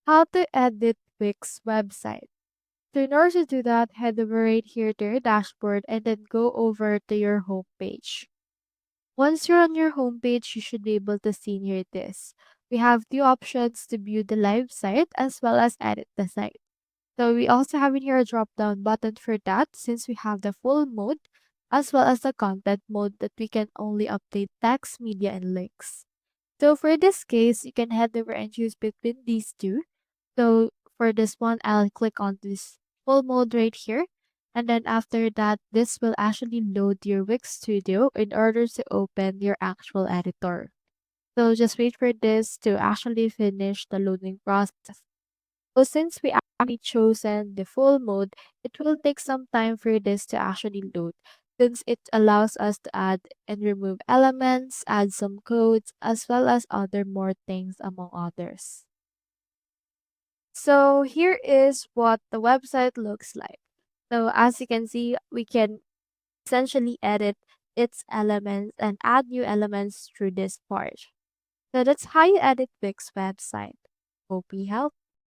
How to edit Wix website. So in order to do that, head over right here to your dashboard and then go over to your home page. Once you're on your home page, you should be able to see here this. We have two options to view the live site as well as edit the site. So we also have in here a drop down button for that since we have the full mode as well as the content mode that we can only update text, media, and links. So for this case, you can head over and choose between these two. So for this one, I'll click on this full mode right here. And then after that, this will actually load your Wix Studio in order to open your actual editor. So just wait for this to actually finish the loading process. So since we actually chosen the full mode, it will take some time for this to actually load since it allows us to add and remove elements, add some codes, as well as other more things among others. So here is what the website looks like. So as you can see, we can essentially edit its elements and add new elements through this part. So that's how you edit Wix website. Hope we helped.